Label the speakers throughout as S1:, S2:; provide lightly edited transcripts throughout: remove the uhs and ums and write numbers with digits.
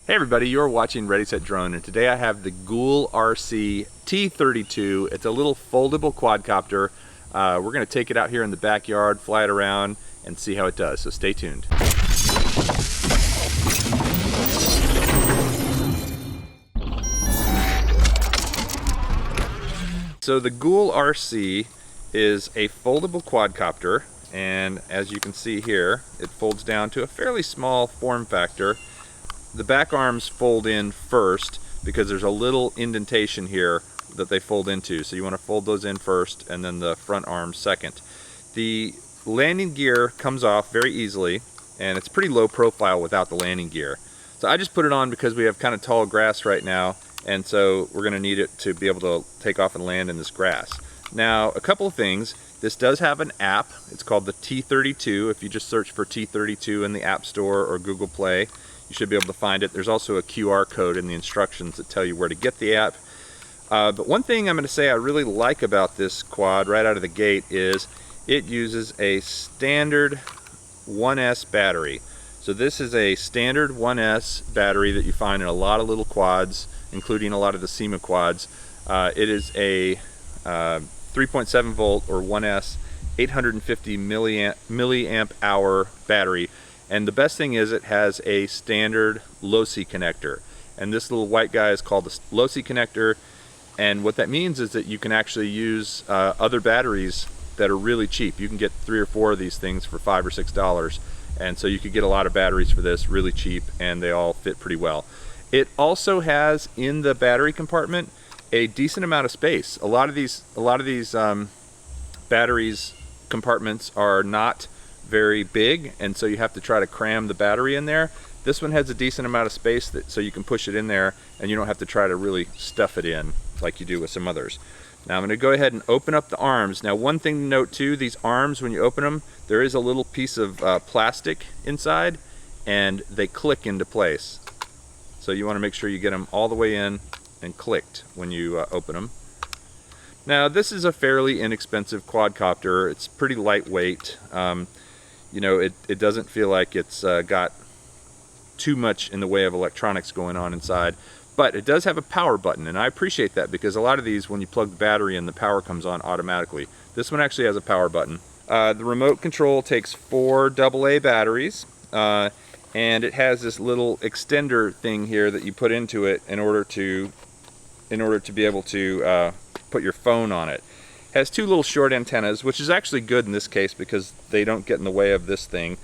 S1: Hey everybody, you're watching Ready Set Drone, and today I have the GoolRC T32. It's a little foldable quadcopter. We're going to take it out here in the backyard, fly it around, and see how it does, so stay tuned. So the GoolRC is a foldable quadcopter, and as you can see here, it folds down to a fairly small form factor. The back arms fold in first because there's a little indentation here that they fold into. So you want to fold those in first and then the front arms second. The landing gear comes off very easily, and it's pretty low profile without the landing gear. So I just put it on because we have kind of tall grass right now, and so we're going to need it to be able to take off and land in this grass. Now, a couple of things. This does have an app. It's called the T32. If you just search for T32 in the App Store or Google Play, you should be able to find it. There's also a QR code in the instructions that tell you where to get the app. But one thing I'm going to say I really like about this quad right out of the gate is it uses a standard 1S battery. So this is a standard 1S battery that you find in a lot of little quads, including a lot of the SEMA quads. It is a 3.7 volt or 1S 850 milliamp hour battery. And the best thing is it has a standard low-C connector. And this little white guy is called the low-C connector. And what that means is that you can actually use other batteries that are really cheap. You can get 3 or 4 of these things for $5 or $6. And so you could get a lot of batteries for this really cheap, and they all fit pretty well. It also has in the battery compartment a decent amount of space. A lot of these batteries compartments are not very big, and so you have to try to cram the battery in there. This one has a decent amount of space so you can push it in there, and you don't have to try to really stuff it in like you do with some others. Now I'm going to go ahead and open up the arms. Now one thing to note too, these arms, when you open them, there is a little piece of plastic inside, and they click into place. So you want to make sure you get them all the way in and clicked when you open them. Now this is a fairly inexpensive quadcopter. It's pretty lightweight. You know, it doesn't feel like it's got too much in the way of electronics going on inside, but it does have a power button, and I appreciate that because a lot of these, when you plug the battery in, the power comes on automatically. This one actually has a power button. The remote control takes 4 AA batteries, and it has this little extender thing here that you put into it in order to be able to put your phone on it. Has 2 little short antennas, which is actually good in this case because they don't get in the way of this thing.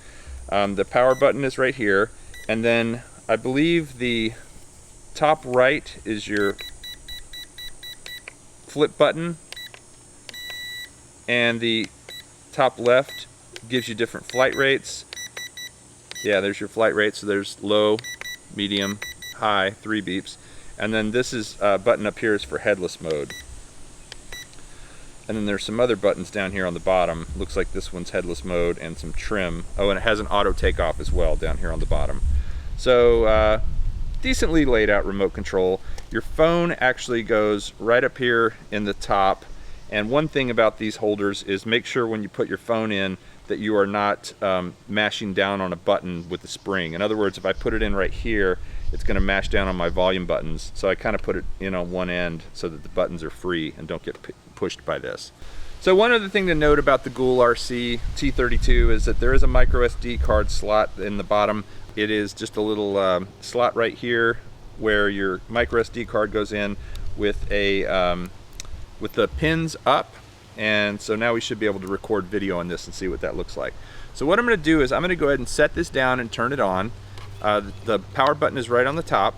S1: The power button is right here, and then I believe the top right is your flip button, and the top left gives you different flight rates. Yeah, there's your flight rate. So there's low, medium, high, 3 beeps, and then this is button up here is for headless mode. And then there's some other buttons down here on the bottom. Looks like this one's headless mode and some trim. Oh, and it has an auto takeoff as well down here on the bottom. So decently laid out remote control. Your phone actually goes right up here in the top. And one thing about these holders is make sure when you put your phone in that you are not mashing down on a button with the spring. In other words, if I put it in right here, it's going to mash down on my volume buttons. So I kind of put it in on one end so that the buttons are free and don't get pushed by this. So one other thing to note about the GoolRC T32 is that there is a micro SD card slot in the bottom. It is just a little slot right here where your micro SD card goes in with the pins up, and so now we should be able to record video on this and see what that looks like. So what I'm going to do is I'm going to go ahead and set this down and turn it on. The power button is right on the top.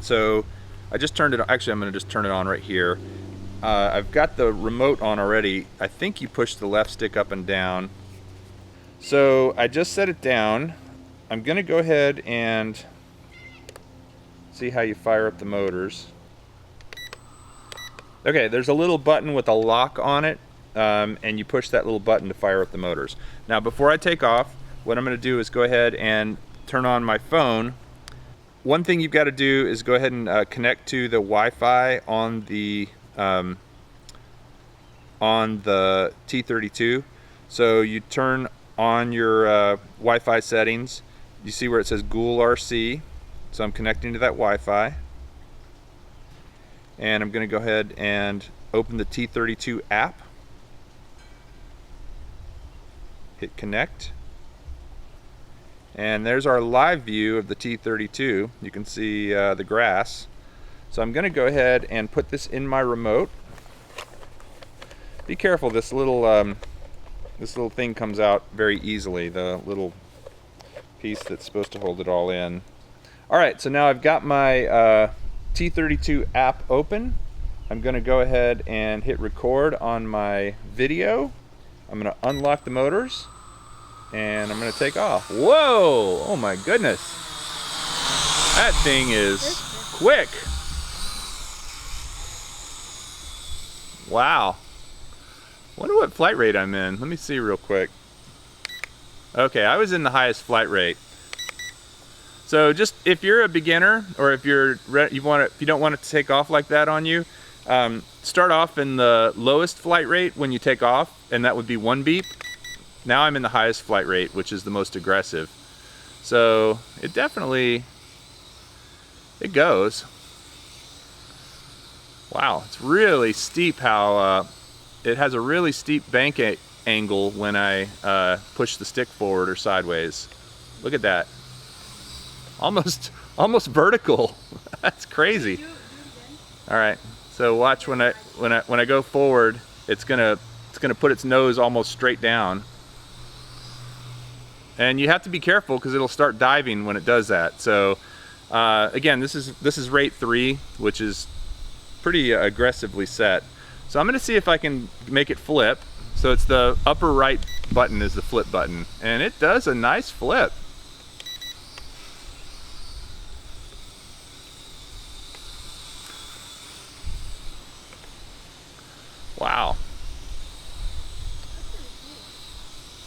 S1: So I just turned it on. Actually, I'm going to just turn it on right here. I've got the remote on already. I think you push the left stick up and down. So I just set it down. I'm going to go ahead and see how you fire up the motors. Okay, there's a little button with a lock on it, and you push that little button to fire up the motors. Now before I take off, what I'm going to do is go ahead and turn on my phone. One thing you've got to do is go ahead and connect to the Wi-Fi on the T32. So you turn on your Wi-Fi settings, You see where it says GoolRC, so I'm connecting to that Wi-Fi. And I'm going to go ahead and open the T32 app. Hit connect. And there's our live view of the T32. You can see the grass. So I'm going to go ahead and put this in my remote. Be careful, this little thing comes out very easily, the little piece that's supposed to hold it all in. Alright, so now I've got my T32 app open. I'm going to go ahead and hit record on my video. I'm going to unlock the motors and I'm going to take off. Whoa! Oh my goodness. That thing is quick. Wow. Wonder what flight rate I'm in. Let me see real quick. Okay, I was in the highest flight rate. So just if you're a beginner, or if you don't want it to take off like that on you, start off in the lowest flight rate when you take off, and that would be 1 beep. Now I'm in the highest flight rate, which is the most aggressive. So it goes. Wow, it's really steep how it has a really steep bank angle when I push the stick forward or sideways. Look at that. Almost vertical. That's crazy. All right. So watch when I go forward, it's gonna put its nose almost straight down. And you have to be careful because it'll start diving when it does that. So again, this is rate 3, which is pretty aggressively set. So I'm gonna see if I can make it flip. So it's the upper right button is the flip button, and it does a nice flip. Wow.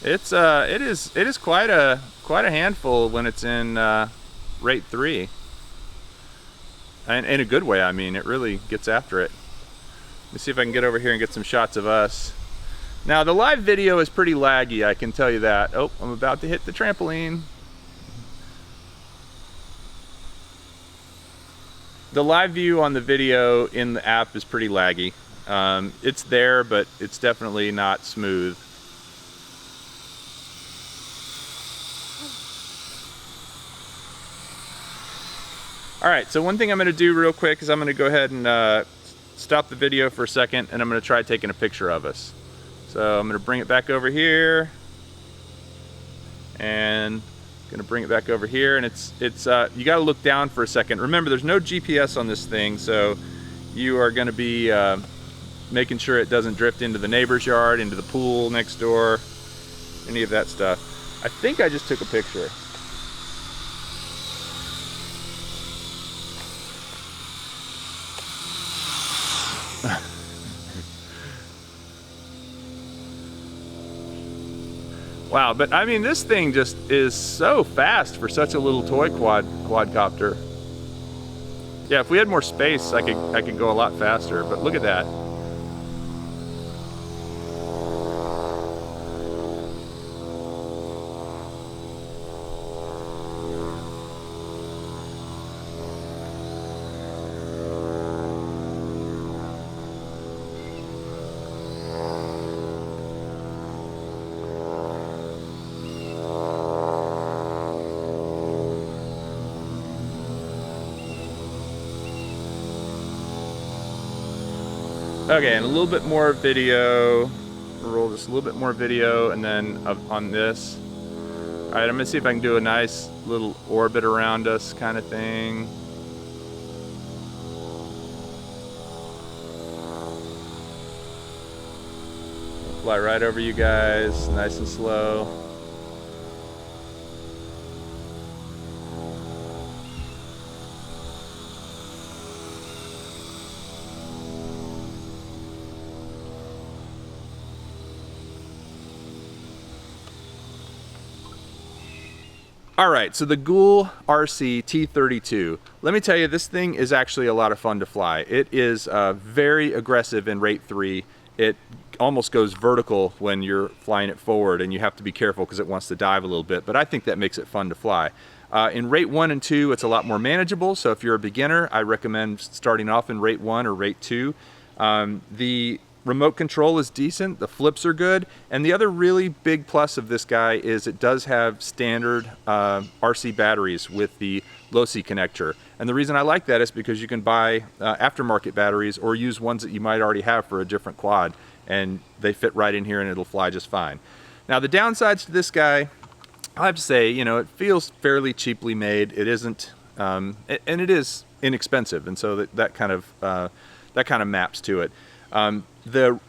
S1: It is quite a handful when it's in rate 3. And in a good way, I mean, it really gets after it. Let me see if I can get over here and get some shots of us. Now the live video is pretty laggy, I can tell you that. Oh, I'm about to hit the trampoline. The live view on the video in the app is pretty laggy. It's there, but it's definitely not smooth. Alright, so one thing I'm going to do real quick is I'm going to go ahead and stop the video for a second, and I'm going to try taking a picture of us. So I'm going to bring it back over here, and I'm going to bring it back over here, and it's you got to look down for a second. Remember, there's no GPS on this thing, so you are going to be making sure it doesn't drift into the neighbor's yard, into the pool next door, any of that stuff. I think I just took a picture. Wow, but I mean, this thing just is so fast for such a little toy quadcopter. Yeah, if we had more space, I could go a lot faster, but look at that. Okay, and a little bit more video. Roll just a little bit more video, and then on this. All right, I'm gonna see if I can do a nice little orbit around us kind of thing. Fly right over you guys, nice and slow. Alright, so the GoolRC T32. Let me tell you, this thing is actually a lot of fun to fly. It is very aggressive in rate 3. It almost goes vertical when you're flying it forward, and you have to be careful because it wants to dive a little bit, but I think that makes it fun to fly. In rate 1 and 2, it's a lot more manageable, so if you're a beginner, I recommend starting off in rate 1 or rate 2. The remote control is decent, the flips are good, and the other really big plus of this guy is it does have standard RC batteries with the low-C connector. And the reason I like that is because you can buy aftermarket batteries or use ones that you might already have for a different quad, and they fit right in here and it'll fly just fine. Now the downsides to this guy, I have to say, you know, it feels fairly cheaply made. It isn't, and it is inexpensive, and so that kind of maps to it. The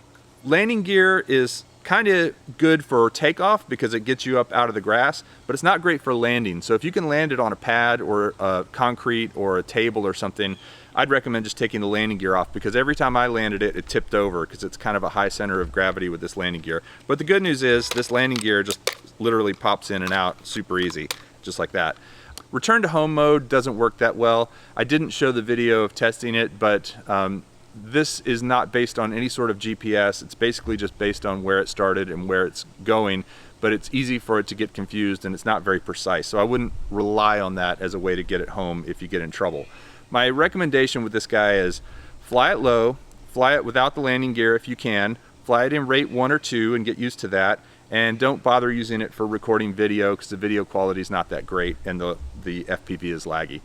S1: landing gear is kind of good for takeoff because it gets you up out of the grass, but it's not great for landing. So if you can land it on a pad or concrete or a table or something, I'd recommend just taking the landing gear off, because every time I landed it, it tipped over because it's kind of a high center of gravity with this landing gear. But the good news is this landing gear just literally pops in and out super easy, just like that. Return to home mode doesn't work that well. I didn't show the video of testing it, but this is not based on any sort of GPS. It's basically just based on where it started and where it's going, but it's easy for it to get confused and it's not very precise. So I wouldn't rely on that as a way to get it home if you get in trouble. My recommendation with this guy is fly it low, fly it without the landing gear if you can, fly it in rate 1 or 2 and get used to that, and don't bother using it for recording video because the video quality is not that great and the FPV is laggy.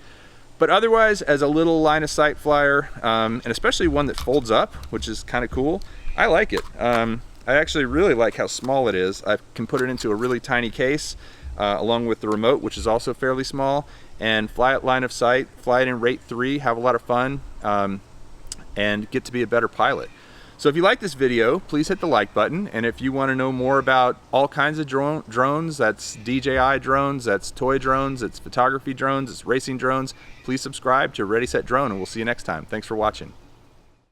S1: But otherwise, as a little line of sight flyer, and especially one that folds up, which is kind of cool, I like it. I actually really like how small it is. I can put it into a really tiny case, along with the remote, which is also fairly small, and fly it line of sight, fly it in rate 3, have a lot of fun, and get to be a better pilot. So if you like this video, please hit the like button, and if you want to know more about all kinds of drones, that's DJI drones, that's toy drones, it's photography drones, it's racing drones, please subscribe to Ready Set Drone, and we'll see you next time. Thanks for watching.